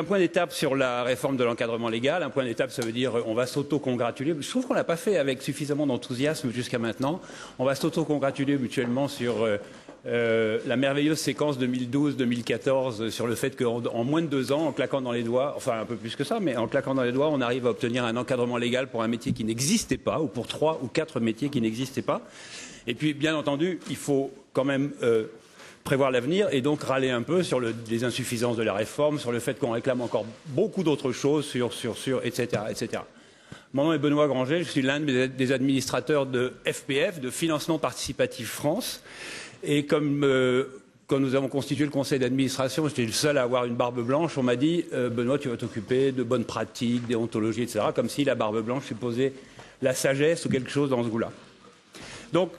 Un point d'étape sur la réforme de l'encadrement légal. Un point d'étape, ça veut dire on va s'auto-congratuler. Je trouve qu'on l'a pas fait avec suffisamment d'enthousiasme jusqu'à maintenant. On va s'auto-congratuler mutuellement sur la merveilleuse séquence 2012-2014 sur le fait qu'en moins de 2 ans, en claquant dans les doigts, enfin un peu plus que ça, mais en claquant dans les doigts, on arrive à obtenir un encadrement légal pour un métier qui n'existait pas, ou pour 3 ou 4 métiers qui n'existaient pas. Et puis, bien entendu, il faut quand même prévoir l'avenir et donc râler un peu sur les insuffisances de la réforme, sur le fait qu'on réclame encore beaucoup d'autres choses, etc., etc. Mon nom est Benoît Granger, je suis l'un des administrateurs de FPF, de Financement Participatif France. Et comme quand nous avons constitué le conseil d'administration, j'étais le seul à avoir une barbe blanche, on m'a dit Benoît, tu vas t'occuper de bonnes pratiques, déontologie, etc. Comme si la barbe blanche supposait la sagesse ou quelque chose dans ce goût-là. Donc,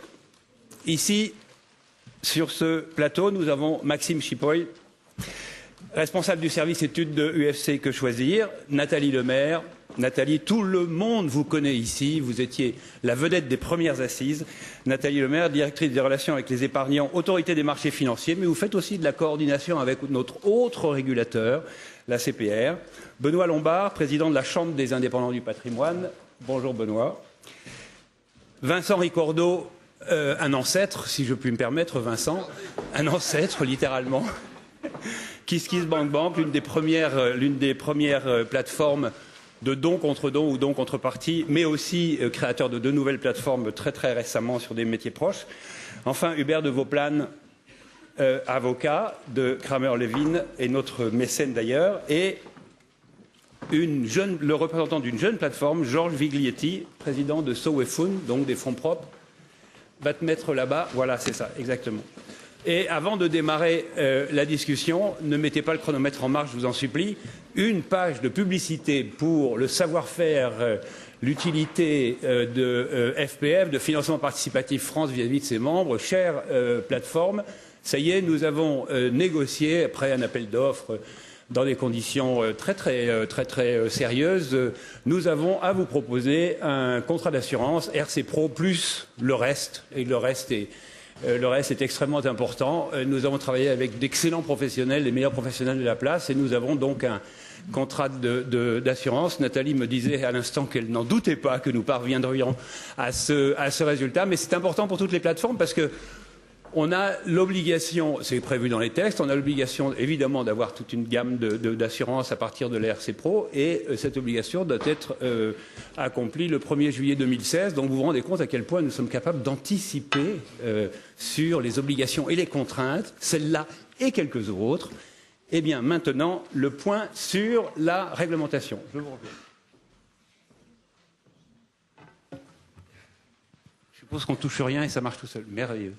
ici, sur ce plateau, nous avons Maxime Chipoy, responsable du service études de UFC Que Choisir, Nathalie Lemaire. Nathalie, tout le monde vous connaît ici, vous étiez la vedette des premières assises. Nathalie Lemaire, directrice des relations avec les épargnants, autorité des marchés financiers, mais vous faites aussi de la coordination avec notre autre régulateur, la CPR. Benoît Lombard, président de la Chambre des indépendants du patrimoine. Bonjour Benoît. Vincent Ricordo, un ancêtre, si je puis me permettre, Vincent, un ancêtre littéralement. KissKissBankBank, l'une des premières plateformes de dons contre dons ou dons contre partie, mais aussi créateur de 2 nouvelles plateformes très très récemment sur des métiers proches. Enfin, Hubert de Vauplane, avocat de Kramer-Levin et notre mécène d'ailleurs, et le représentant d'une jeune plateforme, Georges Viglietti, président de Sowefun, donc des fonds propres, va te mettre là-bas. Voilà, c'est ça, exactement. Et avant de démarrer la discussion, ne mettez pas le chronomètre en marche, je vous en supplie. Une page de publicité pour le savoir-faire, l'utilité de FPF, de Financement Participatif France vis-à-vis de ses membres. Chère plateforme, ça y est, nous avons négocié, après un appel d'offres, dans des conditions très sérieuses, nous avons à vous proposer un contrat d'assurance RC Pro plus le reste, et le reste est extrêmement important. Nous avons travaillé avec d'excellents professionnels, les meilleurs professionnels de la place, et nous avons donc un contrat d'assurance. Nathalie me disait à l'instant qu'elle n'en doutait pas que nous parviendrions à ce résultat, mais c'est important pour toutes les plateformes parce que on a l'obligation, c'est prévu dans les textes, on a l'obligation évidemment d'avoir toute une gamme d'assurances à partir de l'RC Pro et cette obligation doit être accomplie le 1er juillet 2016. Donc vous vous rendez compte à quel point nous sommes capables d'anticiper sur les obligations et les contraintes, celles-là et quelques autres. Eh bien maintenant, le point sur la réglementation. Je vous reviens. Je suppose qu'on ne touche rien et ça marche tout seul. Merveilleux.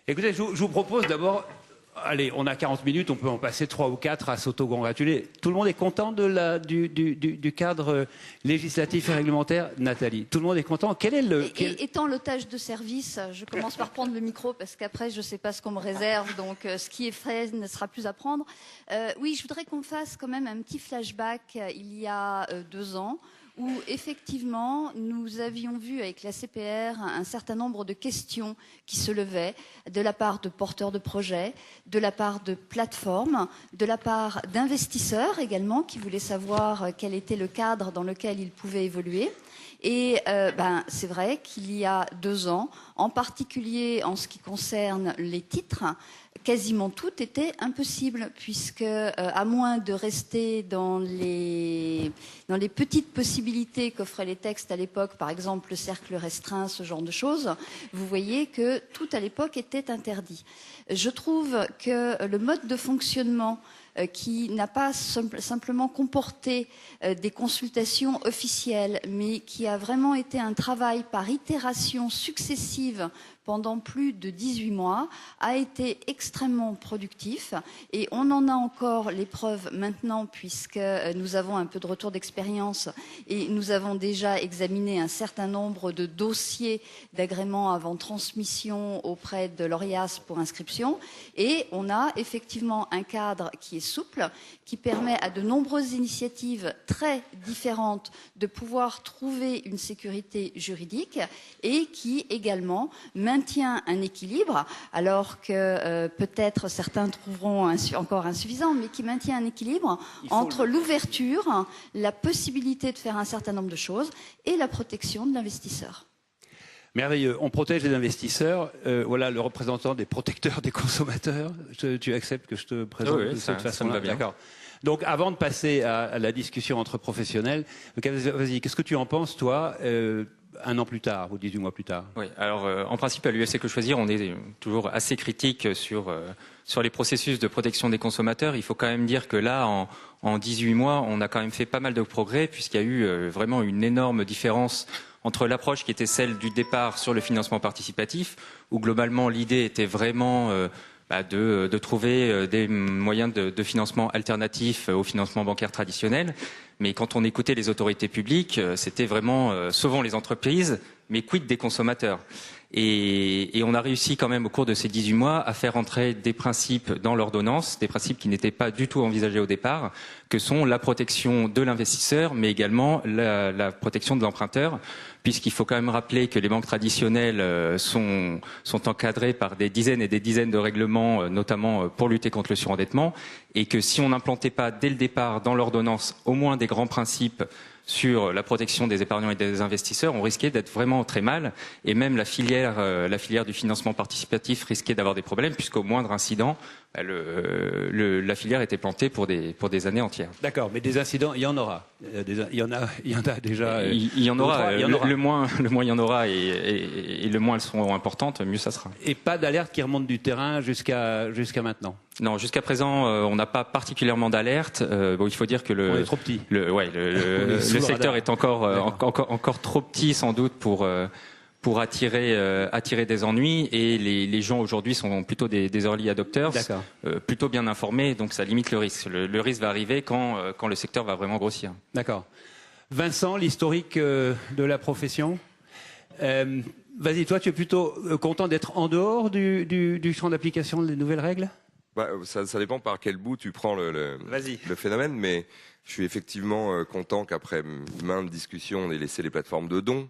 Écoutez, je vous propose d'abord, allez, on a 40 minutes, on peut en passer 3 ou 4 à s'auto-congratuler. Tout le monde est content du cadre législatif et réglementaire, Nathalie? Tout le monde est content? Quel est le... Étant l'otage de service, je commence par prendre le micro parce qu'après, je ne sais pas ce qu'on me réserve, donc ce qui est fait ne sera plus à prendre. Oui, je voudrais qu'on fasse quand même un petit flashback il y a 2 ans, où effectivement nous avions vu avec la CPR un certain nombre de questions qui se levaient de la part de porteurs de projets, de la part de plateformes, de la part d'investisseurs également qui voulaient savoir quel était le cadre dans lequel ils pouvaient évoluer. Et c'est vrai qu'il y a 2 ans, en particulier en ce qui concerne les titres, quasiment tout était impossible puisque, à moins de rester dans les petites possibilités qu'offraient les textes à l'époque, par exemple le cercle restreint, ce genre de choses, vous voyez que tout à l'époque était interdit. Je trouve que le mode de fonctionnement qui n'a pas simplement comporté des consultations officielles, mais qui a vraiment été un travail par itération successive pendant plus de 18 mois, a été extrêmement productif et on en a encore les preuves maintenant puisque nous avons un peu de retour d'expérience et nous avons déjà examiné un certain nombre de dossiers d'agrément avant transmission auprès de l'ORIAS pour inscription et on a effectivement un cadre qui est souple, qui permet à de nombreuses initiatives très différentes de pouvoir trouver une sécurité juridique et qui également gouvernement maintient un équilibre, alors que peut-être certains trouveront encore insuffisant, mais qui maintient un équilibre entre l'ouverture, la possibilité de faire un certain nombre de choses et la protection de l'investisseur. Merveilleux. On protège les investisseurs. Voilà le représentant des protecteurs des consommateurs. Tu acceptes que je te présente de cette façon-là? D'accord. Donc, avant de passer à la discussion entre professionnels, vas-y, qu'est-ce que tu en penses, toi, un an plus tard ou 18 mois plus tard? Oui, alors en principe, à l'UFC Que Choisir, on est toujours assez critique sur les processus de protection des consommateurs. Il faut quand même dire que là, en 18 mois, on a quand même fait pas mal de progrès, puisqu'il y a eu vraiment une énorme différence entre l'approche qui était celle du départ sur le financement participatif, où globalement l'idée était vraiment de trouver des moyens de financement alternatifs au financement bancaire traditionnel. Mais quand on écoutait les autorités publiques, c'était vraiment sauvons les entreprises, mais quid des consommateurs? Et on a réussi quand même au cours de ces 18 mois à faire entrer des principes dans l'ordonnance, des principes qui n'étaient pas du tout envisagés au départ, que sont la protection de l'investisseur, mais également la protection de l'emprunteur, puisqu'il faut quand même rappeler que les banques traditionnelles sont encadrées par des dizaines et des dizaines de règlements, notamment pour lutter contre le surendettement, et que si on n'implantait pas dès le départ dans l'ordonnance au moins des grands principes sur la protection des épargnants et des investisseurs, on risquait d'être vraiment très mal, et même la filière du financement participatif risquait d'avoir des problèmes, puisqu'au moindre incident, la filière était plantée pour des années entières. D'accord, mais des incidents, il y en aura. Il y en a déjà. Il y en aura. Le moins il y en aura, et le moins elles seront importantes, mieux ça sera. Et pas d'alerte qui remonte du terrain jusqu'à maintenant. Non, jusqu'à présent, on n'a pas particulièrement d'alerte. Il faut dire que on est trop petit. Le secteur est encore trop petit, sans doute, pour attirer des ennuis, et les gens aujourd'hui sont plutôt des early adopters, plutôt bien informés, donc ça limite le risque. Le risque va arriver quand le secteur va vraiment grossir. D'accord. Vincent, l'historique de la profession. Vas-y, toi, tu es plutôt content d'être en dehors du champ d'application des nouvelles règles? Ça dépend par quel bout tu prends le phénomène, mais je suis effectivement content qu'après maintes discussions, on ait laissé les plateformes de dons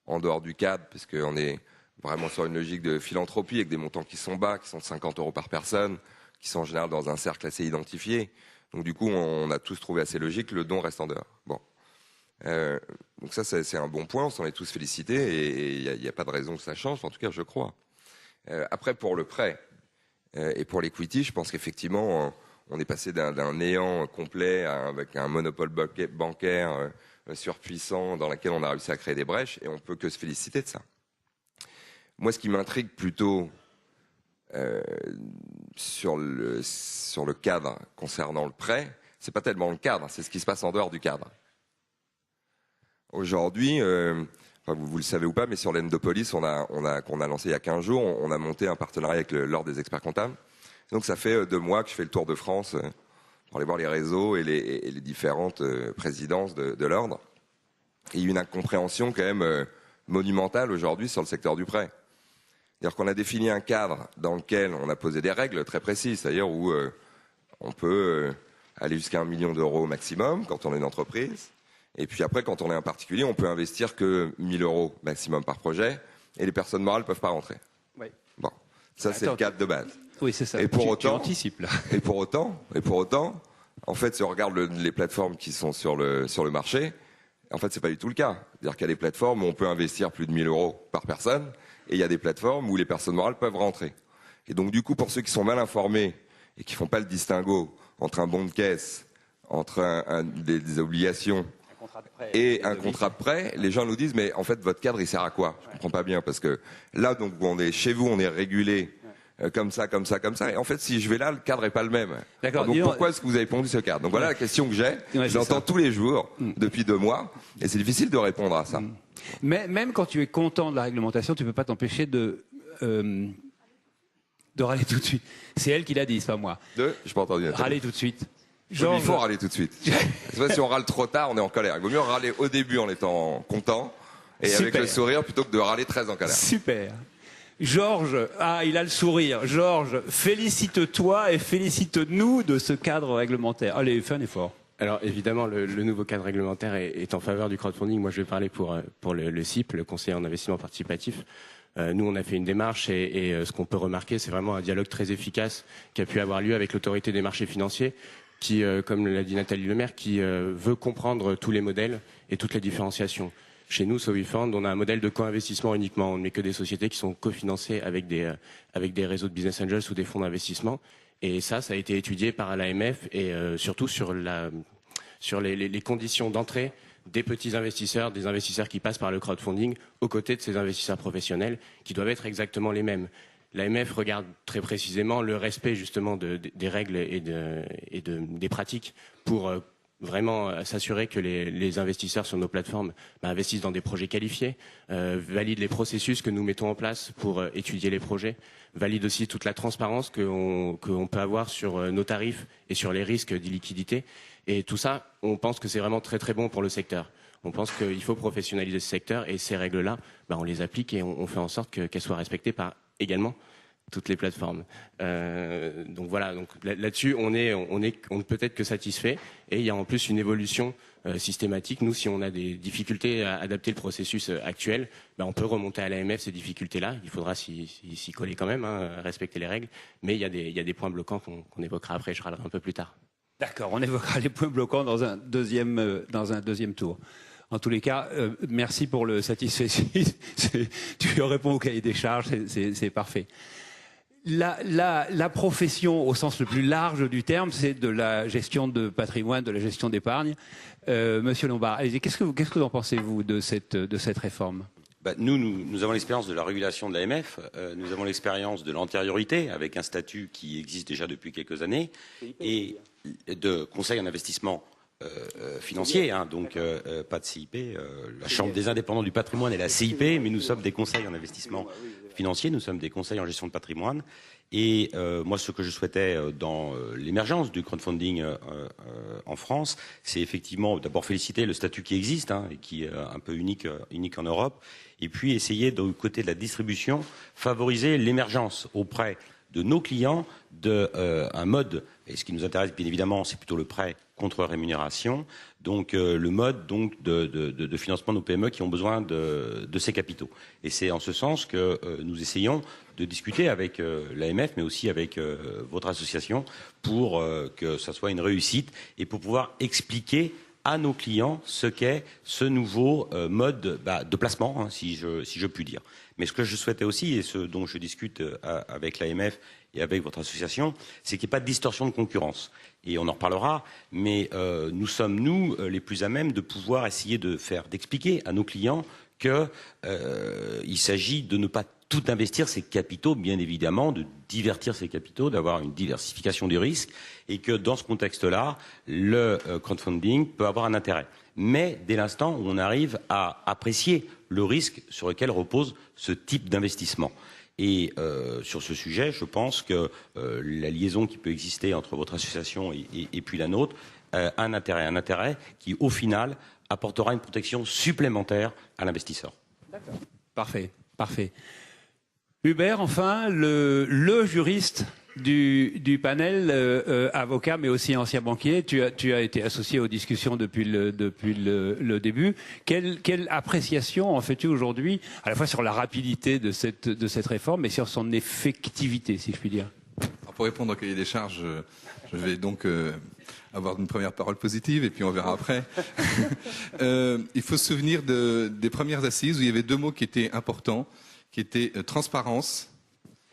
en dehors du cadre, parce qu'on est vraiment sur une logique de philanthropie avec des montants qui sont bas, qui sont de 50 € par personne, qui sont en général dans un cercle assez identifié. Donc du coup, on a tous trouvé assez logique que le don reste en dehors. Bon. Donc ça, c'est un bon point, on s'en est tous félicités, et il n'y a pas de raison que ça change, en tout cas, je crois. Après, pour le prêt et pour l'equity, je pense qu'effectivement, on est passé d'un néant complet avec un monopole bancaire surpuissant dans lequel on a réussi à créer des brèches, et on peut que se féliciter de ça. Moi, ce qui m'intrigue plutôt sur le cadre concernant le prêt, c'est pas tellement le cadre, c'est ce qui se passe en dehors du cadre. Aujourd'hui, vous le savez ou pas, mais sur l'Endopolis qu'on a lancé il y a 15 jours, on a monté un partenariat avec l'Ordre des experts comptables. Donc ça fait 2 mois que je fais le tour de France pour aller voir les réseaux et les différentes présidences de l'ordre. Et il y a une incompréhension quand même monumentale aujourd'hui sur le secteur du prêt. C'est-à-dire qu'on a défini un cadre dans lequel on a posé des règles très précises, c'est-à-dire où on peut aller jusqu'à 1 million d'euros au maximum quand on est une entreprise. Et puis après, quand on est un particulier, on peut investir que 1 000 € maximum par projet, et les personnes morales ne peuvent pas rentrer. Oui. Bon, ça c'est le cadre de base. Oui, c'est ça. Et pour autant, tu anticipes, là. Et pour autant, en fait, si on regarde les plateformes qui sont sur le marché, en fait, c'est pas du tout le cas. C'est-à-dire qu'il y a des plateformes où on peut investir plus de 1 000 € par personne, et il y a des plateformes où les personnes morales peuvent rentrer. Et donc, du coup, pour ceux qui sont mal informés et qui font pas le distinguo entre un bon de caisse, entre des obligations et un contrat de prêt, les gens nous disent mais en fait votre cadre il sert à quoi? Je comprends pas bien, parce que là donc chez vous on est régulé comme ça, et en fait si je vais là le cadre est pas le même. D'accord. Donc pourquoi est-ce que vous avez pondu ce cadre? Donc voilà la question que j'ai. J'entends tous les jours depuis 2 mois, et c'est difficile de répondre à ça. Mais même quand tu es content de la réglementation, tu peux pas t'empêcher de râler tout de suite. C'est elle qui l'a dit, c'est pas moi. Je pas entendu. Râler tout de suite. Il faut râler tout de suite. C'est vrai, si on râle trop tard, on est en colère. Il vaut mieux râler au début en étant content et avec le sourire, plutôt que de râler très en colère. Super. Georges, il a le sourire. Georges, félicite-toi et félicite-nous de ce cadre réglementaire. Allez, fais un effort. Alors évidemment, le nouveau cadre réglementaire est en faveur du crowdfunding. Moi, je vais parler pour le CIP, le Conseiller en investissement participatif. Nous, on a fait une démarche et ce qu'on peut remarquer, c'est vraiment un dialogue très efficace qui a pu avoir lieu avec l'autorité des marchés financiers qui, comme l'a dit Nathalie Lemaire, qui veut comprendre tous les modèles et toutes les différenciations. Chez nous, Sovifund, on a un modèle de co-investissement uniquement. On ne met que des sociétés qui sont cofinancées avec des réseaux de business angels ou des fonds d'investissement. Et ça a été étudié par l'AMF et surtout sur les conditions d'entrée des petits investisseurs, des investisseurs qui passent par le crowdfunding, aux côtés de ces investisseurs professionnels, qui doivent être exactement les mêmes. L'AMF regarde très précisément le respect justement des règles et des pratiques pour vraiment s'assurer que les investisseurs sur nos plateformes investissent dans des projets qualifiés, valident les processus que nous mettons en place pour étudier les projets, valident aussi toute la transparence qu'on peut avoir sur nos tarifs et sur les risques d'illiquidité. Et tout ça, on pense que c'est vraiment très très bon pour le secteur. On pense qu'il faut professionnaliser ce secteur et ces règles-là, on les applique et on fait en sorte qu'elles soient respectées par également toutes les plateformes. Donc voilà, donc là-dessus, on ne peut être que satisfait. Et il y a en plus une évolution systématique. Nous, si on a des difficultés à adapter le processus actuel, on peut remonter à l'AMF ces difficultés-là. Il faudra s'y coller quand même, respecter les règles. Mais il y a des points bloquants qu'on évoquera après. Je râlerai un peu plus tard. D'accord, on évoquera les points bloquants dans un deuxième tour. En tous les cas, merci pour le satisfecit. Tu réponds au cahier des charges, c'est parfait. La profession, au sens le plus large du terme, c'est de la gestion de patrimoine, de la gestion d'épargne. Monsieur Lombard, qu'est-ce que vous en pensez, vous, de cette réforme ? Nous avons l'expérience de la régulation de l'AMF, nous avons l'expérience de l'antériorité, avec un statut qui existe déjà depuis quelques années, et de conseil en investissement financier, donc pas de CIP. La Chambre des indépendants du patrimoine est la CIP, mais nous sommes des conseils en investissement financier, nous sommes des conseils en gestion de patrimoine. Et moi, ce que je souhaitais dans l'émergence du crowdfunding en France, c'est effectivement d'abord féliciter le statut qui existe, et qui est un peu unique en Europe, et puis essayer, du côté de la distribution, favoriser l'émergence auprès de nos clients d'un mode, et ce qui nous intéresse bien évidemment, c'est plutôt le prêt contre rémunération, donc le mode de financement de nos PME qui ont besoin de ces capitaux. Et c'est en ce sens que nous essayons de discuter avec l'AMF, mais aussi avec votre association, pour que ça soit une réussite et pour pouvoir expliquer à nos clients ce qu'est ce nouveau mode de placement, si je puis dire. Mais ce que je souhaitais aussi, et ce dont je discute avec l'AMF et avec votre association, c'est qu'il n'y ait pas de distorsion de concurrence. Et on en reparlera, mais nous sommes, les plus à même de pouvoir essayer d'expliquer à nos clients qu'il s'agit de ne pas tout investir ses capitaux, bien évidemment, de divertir ses capitaux, d'avoir une diversification des risques, et que dans ce contexte-là, le crowdfunding peut avoir un intérêt. Mais dès l'instant où on arrive à apprécier le risque sur lequel repose ce type d'investissement. Et sur ce sujet, je pense que la liaison qui peut exister entre votre association et puis la nôtre a un intérêt qui, au final, apportera une protection supplémentaire à l'investisseur. D'accord. Parfait. Hubert, enfin, le juriste du panel, avocat mais aussi ancien banquier, tu as été associé aux discussions depuis le début. Quelle appréciation en fais-tu aujourd'hui, à la fois sur la rapidité de cette réforme, mais sur son effectivité, si je puis dire? Alors pour répondre au cahier des charges, je vais donc avoir une première parole positive et puis on verra après. Il faut se souvenir des premières assises où il y avait deux mots qui étaient importants, qui étaient transparence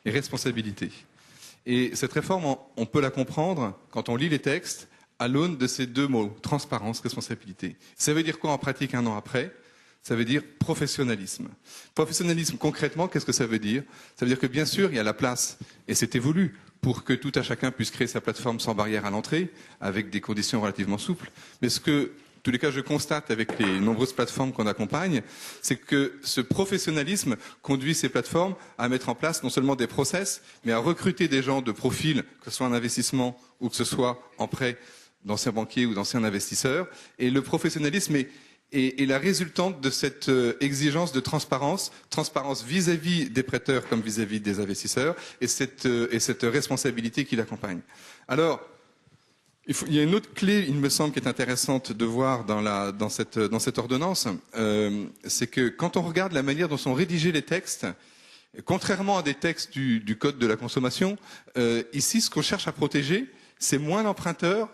et responsabilité. Et cette réforme, on peut la comprendre quand on lit les textes à l'aune de ces deux mots, transparence, responsabilité. Ça veut dire quoi en pratique un an après? Ça veut dire professionnalisme. Professionnalisme, concrètement, qu'est-ce que ça veut dire? Ça veut dire que bien sûr, il y a la place, et c'était voulu, pour que tout à chacun puisse créer sa plateforme sans barrière à l'entrée, avec des conditions relativement souples. Mais ce que, en tous les cas, je constate avec les nombreuses plateformes qu'on accompagne, c'est que ce professionnalisme conduit ces plateformes à mettre en place non seulement des process, mais à recruter des gens de profil, que ce soit en investissement ou que ce soit en prêt d'anciens banquiers ou d'anciens investisseurs. Et le professionnalisme est la résultante de cette exigence de transparence vis-à-vis des prêteurs comme vis-à-vis des investisseurs, et cette responsabilité qui l'accompagne. Alors, il y a une autre clé, il me semble, qui est intéressante de voir dans cette ordonnance, c'est que quand on regarde la manière dont sont rédigés les textes, Contrairement à des textes du Code de la consommation, ici, ce qu'on cherche à protéger, c'est moins l'emprunteur,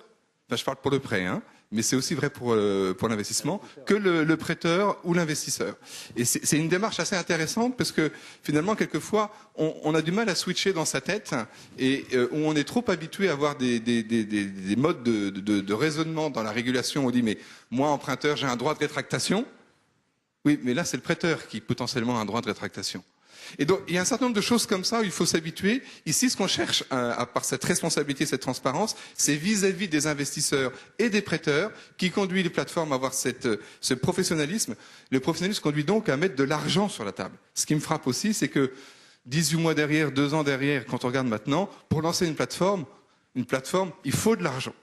enfin, je parle pour le prêt, hein, mais c'est aussi vrai pour l'investissement, que le prêteur ou l'investisseur. Et c'est une démarche assez intéressante parce que finalement, quelquefois, on a du mal à switcher dans sa tête et où on est trop habitué à avoir des modes de raisonnement dans la régulation. On dit, mais moi, emprunteur, j'ai un droit de rétractation. Oui, mais là, c'est le prêteur qui potentiellement a un droit de rétractation. Et donc, il y a un certain nombre de choses comme ça où il faut s'habituer. Ici, ce qu'on cherche, par cette responsabilité, cette transparence, c'est vis-à-vis des investisseurs et des prêteurs qui conduit les plateformes à avoir ce professionnalisme. Le professionnalisme conduit donc à mettre de l'argent sur la table. Ce qui me frappe aussi, c'est que 18 mois derrière, 2 ans derrière, quand on regarde maintenant, pour lancer une plateforme, il faut de l'argent.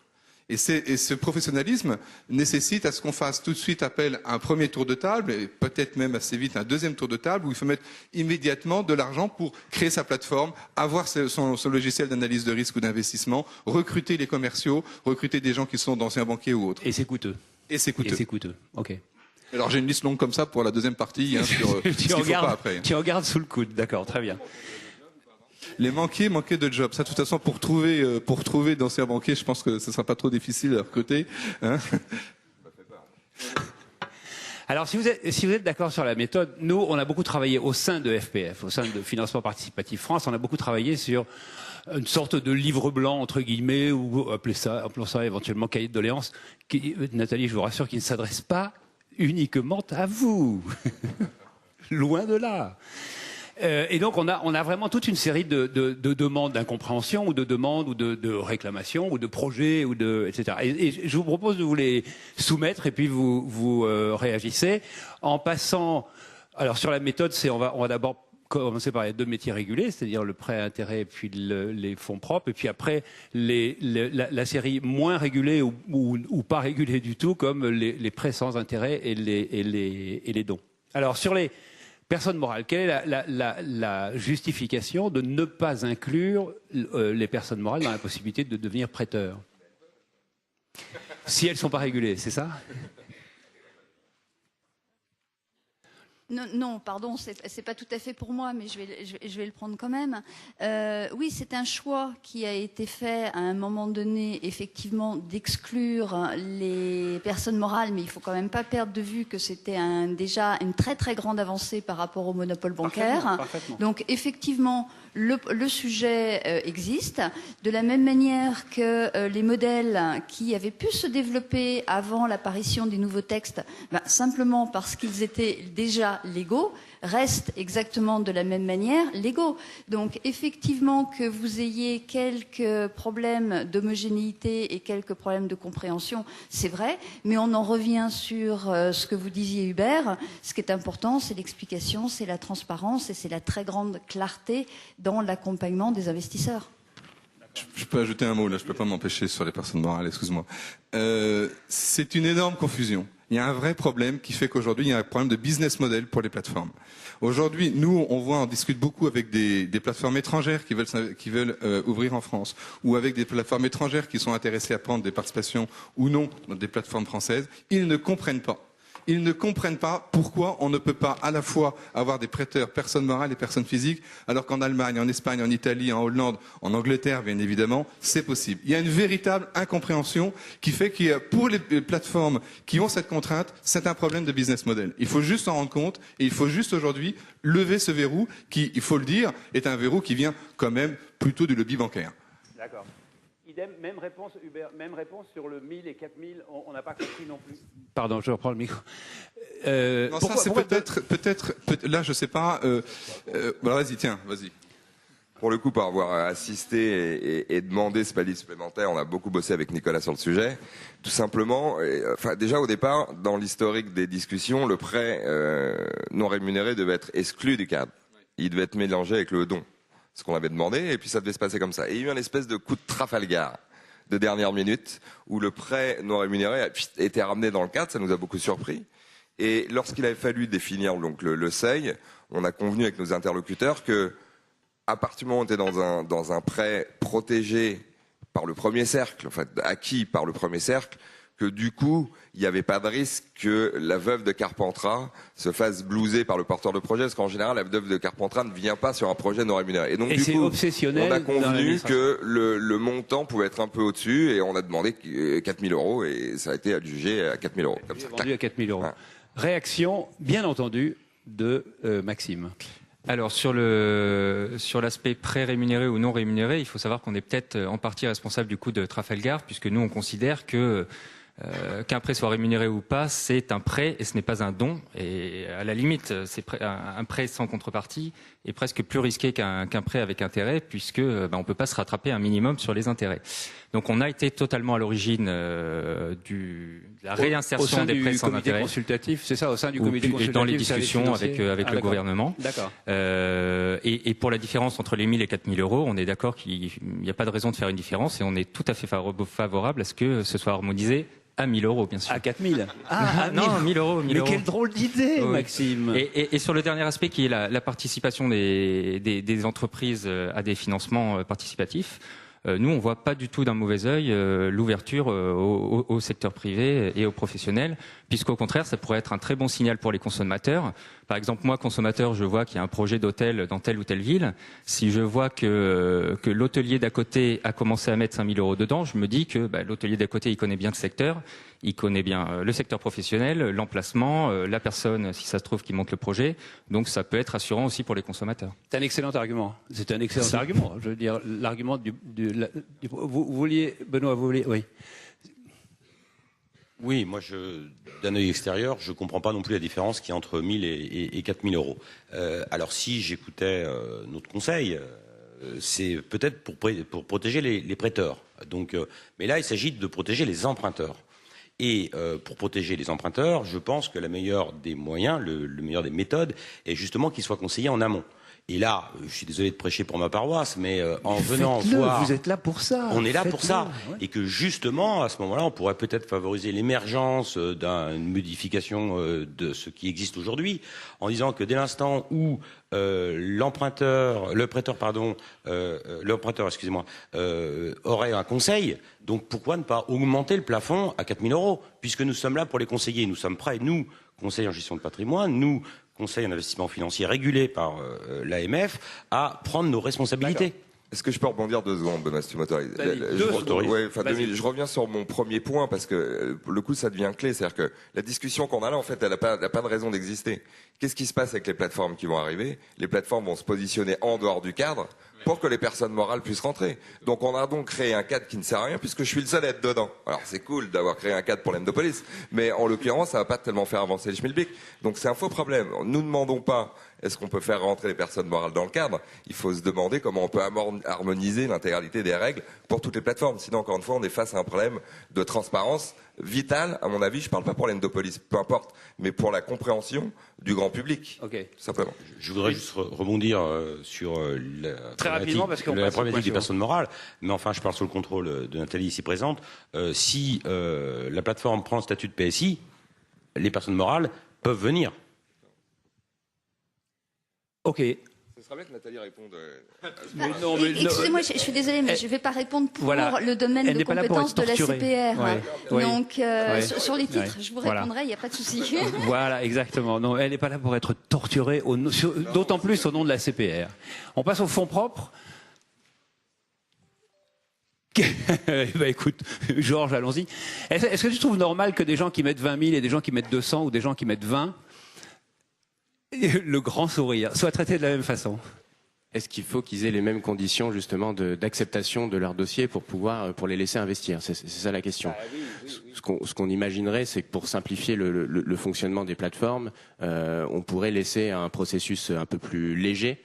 Et ce professionnalisme nécessite à ce qu'on fasse tout de suite appel à un premier tour de table, et peut-être même assez vite un deuxième tour de table, où il faut mettre immédiatement de l'argent pour créer sa plateforme, avoir son logiciel d'analyse de risque ou d'investissement, recruter les commerciaux, recruter des gens qui sont d'anciens banquiers ou autres. Et c'est coûteux. Et c'est coûteux. Et c'est coûteux, ok. Alors j'ai une liste longue comme ça pour la deuxième partie, hein, sur ce qu'il faut pas après. Tu regardes sous le coude, d'accord, très bien. Les banquiers manquaient de job. Ça, de toute façon, pour trouver d'anciens banquiers, je pense que ce ne sera pas trop difficile à recruter. Hein. Alors, si vous êtes d'accord sur la méthode, nous, on a beaucoup travaillé au sein de FPF, au sein de Financement Participatif France, on a beaucoup travaillé sur une sorte de livre blanc, entre guillemets, ou appelons ça éventuellement cahier de doléances, qui, Nathalie, je vous rassure, qui ne s'adresse pas uniquement à vous. Loin de là. Et donc on a vraiment toute une série de demandes d'incompréhension ou de demandes ou de réclamations ou de projets ou etc. Et je vous propose de vous les soumettre et puis vous réagissez en passant. Alors sur la méthode, on va d'abord commencer par les 2 métiers régulés, c'est-à-dire le prêt à intérêt et puis les fonds propres, et puis après la série moins régulée ou pas régulée du tout, comme les prêts sans intérêt et les dons. Alors sur les personnes morales, quelle est la justification de ne pas inclure les personnes morales dans la possibilité de devenir prêteurs? Si elles ne sont pas régulées, c'est ça? Non, pardon, c'est pas tout à fait pour moi, mais je vais le prendre quand même. Oui, c'est un choix qui a été fait à un moment donné, effectivement, d'exclure les personnes morales, mais il faut quand même pas perdre de vue que c'était déjà une très très grande avancée par rapport au monopole bancaire. Parfaitement. Donc effectivement, le sujet existe, de la même manière que les modèles qui avaient pu se développer avant l'apparition des nouveaux textes, simplement parce qu'ils étaient déjà légaux, restent exactement de la même manière légaux. Donc effectivement que vous ayez quelques problèmes d'homogénéité et quelques problèmes de compréhension, c'est vrai, mais on en revient sur ce que vous disiez Hubert. Ce qui est important, c'est l'explication, c'est la transparence et c'est la très grande clarté dans l'accompagnement des investisseurs. Je peux ajouter un mot, là, je ne peux pas m'empêcher sur les personnes morales, excuse-moi. C'est une énorme confusion. Il y a un vrai problème qui fait qu'aujourd'hui, il y a un problème de business model pour les plateformes. Aujourd'hui, nous, on discute beaucoup avec des plateformes étrangères qui veulent ouvrir en France, ou avec des plateformes étrangères qui sont intéressées à prendre des participations ou non dans des plateformes françaises. Ils ne comprennent pas. Ils ne comprennent pas pourquoi on ne peut pas à la fois avoir des prêteurs, personnes morales et personnes physiques, alors qu'en Allemagne, en Espagne, en Italie, en Hollande, en Angleterre, bien évidemment, c'est possible. Il y a une véritable incompréhension qui fait que pour les plateformes qui ont cette contrainte, c'est un problème de business model. Il faut juste s'en rendre compte et il faut juste aujourd'hui lever ce verrou qui, il faut le dire, est un verrou qui vient quand même plutôt du lobby bancaire. D'accord. Même réponse, Hubert, même réponse sur le 1000 et 4000, on n'a pas compris non plus. Pardon, je reprends le micro. Non, ça c'est peut-être, là je sais pas. Vas-y, tiens, vas-y. Pour le coup, par avoir assisté et demandé ce palier supplémentaire, on a beaucoup bossé avec Nicolas sur le sujet. Tout simplement, déjà au départ, dans l'historique des discussions, le prêt non rémunéré devait être exclu du cadre. Il devait être mélangé avec le don. Ce qu'on avait demandé, et puis ça devait se passer comme ça. Et il y a eu un espèce de coup de Trafalgar de dernière minute, où le prêt non rémunéré a été ramené dans le cadre, ça nous a beaucoup surpris. Et lorsqu'il avait fallu définir donc le seuil, on a convenu avec nos interlocuteurs que, à partir du moment où on était dans un prêt protégé par le premier cercle, en fait, acquis par le premier cercle, que du coup, il n'y avait pas de risque que la veuve de Carpentras se fasse blouser par le porteur de projet, parce qu'en général, la veuve de Carpentras ne vient pas sur un projet non rémunéré. Et donc, du coup, obsessionnel, on a convenu que le montant pouvait être un peu au-dessus, et on a demandé 4 000 €, et ça a été adjugé à 4 000 €. Comme ça. Vendu à 4 000 €. Ouais. Réaction, bien entendu, de Maxime. Alors sur l'aspect pré-rémunéré ou non rémunéré, il faut savoir qu'on est peut-être en partie responsable du coup de Trafalgar, puisque nous on considère que qu'un prêt soit rémunéré ou pas, c'est un prêt et ce n'est pas un don. Et à la limite, un prêt sans contrepartie est presque plus risqué qu'un prêt avec intérêt, puisque on ne peut pas se rattraper un minimum sur les intérêts. Donc on a été totalement à l'origine de la réinsertion des prêts sans intérêt. Au sein du comité consultatif, c'est ça, au sein du comité consultatif. Dans les discussions avec le gouvernement. D'accord. Et pour la différence entre les 1 000 et 4 000 €, on est d'accord qu'il n'y a pas de raison de faire une différence et on est tout à fait favorable à ce que ce soit harmonisé à 1 000 €, bien sûr. À 4 000. Ah, non, 1 000 €. Mais quelle drôle d'idée, oui. Maxime. Et sur le dernier aspect qui est la participation des entreprises à des financements participatifs, nous, on voit pas du tout d'un mauvais œil l'ouverture au secteur privé et aux professionnels, puisqu'au contraire, ça pourrait être un très bon signal pour les consommateurs. Par exemple, moi, consommateur, je vois qu'il y a un projet d'hôtel dans telle ou telle ville. Si je vois que l'hôtelier d'à côté a commencé à mettre 5 000 € dedans, je me dis que l'hôtelier d'à côté, il connaît bien le secteur, il connaît bien le secteur professionnel, l'emplacement, la personne, si ça se trouve, qui monte le projet. Donc, ça peut être rassurant aussi pour les consommateurs. C'est un excellent argument. C'est un excellent argument. Je veux dire, l'argument vous vouliez, Benoît, vous vouliez, oui. Oui, moi, d'un œil extérieur, je comprends pas non plus la différence qu'il y a entre 1 000 et 4 000 €. Alors, si j'écoutais notre conseil, c'est peut-être pour protéger les prêteurs. Donc, mais là, il s'agit de protéger les emprunteurs. Et pour protéger les emprunteurs, je pense que le meilleur des moyens, le meilleur des méthodes, est justement qu'ils soient conseillés en amont. Et là, je suis désolé de prêcher pour ma paroisse, mais en venant voir... Vous êtes là pour ça. On est là pour ça. Ouais. Et que justement, à ce moment-là, on pourrait peut-être favoriser l'émergence d'une modification de ce qui existe aujourd'hui, en disant que dès l'instant où l'emprunteur, aurait un conseil, donc pourquoi ne pas augmenter le plafond à 4 000 €, puisque nous sommes là pour les conseiller, nous sommes prêts, nous, conseils en gestion de patrimoine, nous, conseil en investissement financier régulé par l'AMF, à prendre nos responsabilités. Est-ce que je peux rebondir 2 secondes, Benoît, si tu m'autorises? Je reviens sur mon premier point, parce que le coup, ça devient clé. C'est-à-dire que la discussion qu'on a là, en fait, elle n'a pas de raison d'exister. Qu'est-ce qui se passe avec les plateformes qui vont arriver? Les plateformes vont se positionner en dehors du cadre pour que les personnes morales puissent rentrer. Donc on a donc créé un cadre qui ne sert à rien, puisque je suis le seul à être dedans. Alors c'est cool d'avoir créé un cadre pour l'Endopolis, mais en l'occurrence, ça va pas tellement faire avancer le schmilblick. Donc c'est un faux problème. Nous ne demandons pas est-ce qu'on peut faire rentrer les personnes morales dans le cadre. Il faut se demander comment on peut harmoniser l'intégralité des règles pour toutes les plateformes. Sinon, encore une fois, on est face à un problème de transparence vital, à mon avis. Je ne parle pas pour l'Endopolis, peu importe, mais pour la compréhension du grand public. Ok. Simplement. Je voudrais juste rebondir sur très rapidement, parce qu'on la problématique des personnes morales. Mais enfin, je parle sous le contrôle de Nathalie ici présente. Si la plateforme prend le statut de PSI, les personnes morales peuvent venir. Ok. Ce serait bien que Nathalie réponde. Excusez-moi, je suis désolée, mais je ne vais pas répondre pour le domaine de compétences de la CPR. Donc, sur les titres, je vous répondrai, il n'y a pas de souci. Voilà, exactement. Non, elle n'est pas là pour être torturée, d'autant plus au nom de la CPR. On passe au fonds propre. Écoute, Georges, allons-y. Est-ce que tu trouves normal que des gens qui mettent 20 000 et des gens qui mettent 200 ou des gens qui mettent 20, le grand sourire, soient traités de la même façon? Est-ce qu'il faut qu'ils aient les mêmes conditions justement d'acceptation de leur dossier pour les laisser investir? C'est ça la question. Ce qu'on imaginerait, c'est que pour simplifier le fonctionnement des plateformes, on pourrait laisser un processus un peu plus léger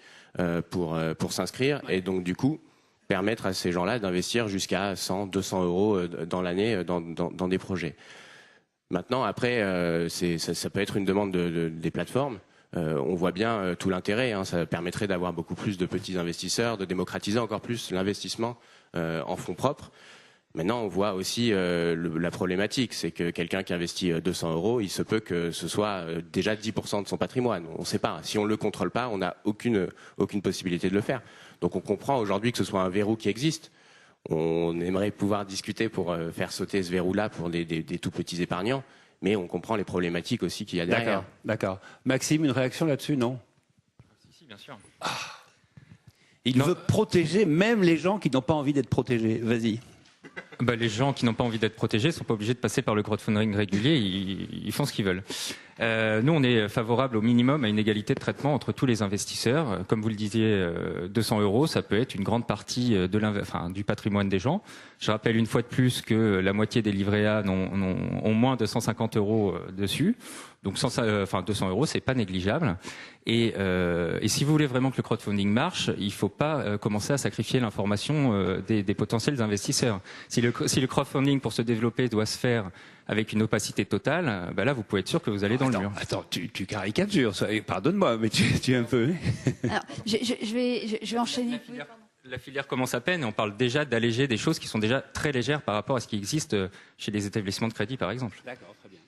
pour s'inscrire et donc du coup permettre à ces gens-là d'investir jusqu'à 100, 200 € dans l'année dans des projets. Maintenant, après, ça peut être une demande des plateformes. On voit bien tout l'intérêt. Ça permettrait d'avoir beaucoup plus de petits investisseurs, de démocratiser encore plus l'investissement en fonds propres. Maintenant, on voit aussi la problématique, c'est que quelqu'un qui investit 200 €, il se peut que ce soit déjà 10% de son patrimoine. On ne sait pas. Si on ne le contrôle pas, on n'a aucune possibilité de le faire. Donc on comprend aujourd'hui que ce soit un verrou qui existe. On aimerait pouvoir discuter pour faire sauter ce verrou-là pour des tout petits épargnants, mais on comprend les problématiques aussi qu'il y a derrière. D'accord. Maxime, une réaction là-dessus, non? Si, bien sûr. Il veut protéger même les gens qui n'ont pas envie d'être protégés. Vas-y. Les gens qui n'ont pas envie d'être protégés sont pas obligés de passer par le crowdfunding régulier, ils font ce qu'ils veulent. Nous, on est favorable au minimum à une égalité de traitement entre tous les investisseurs. Comme vous le disiez, 200 €, ça peut être une grande partie du patrimoine des gens. Je rappelle une fois de plus que la moitié des livrets A ont moins de 150 € dessus. Donc 200 €, c'est pas négligeable. Et si vous voulez vraiment que le crowdfunding marche, il faut pas commencer à sacrifier l'information des potentiels investisseurs. Si le crowdfunding pour se développer doit se faire avec une opacité totale, là vous pouvez être sûr que vous allez dans le mur. Attends, tu caricatures, pardonne-moi, mais tu es un peu... Alors, je vais enchaîner. La filière commence à peine et on parle déjà d'alléger des choses qui sont déjà très légères par rapport à ce qui existe chez les établissements de crédit, par exemple. D'accord, très bien.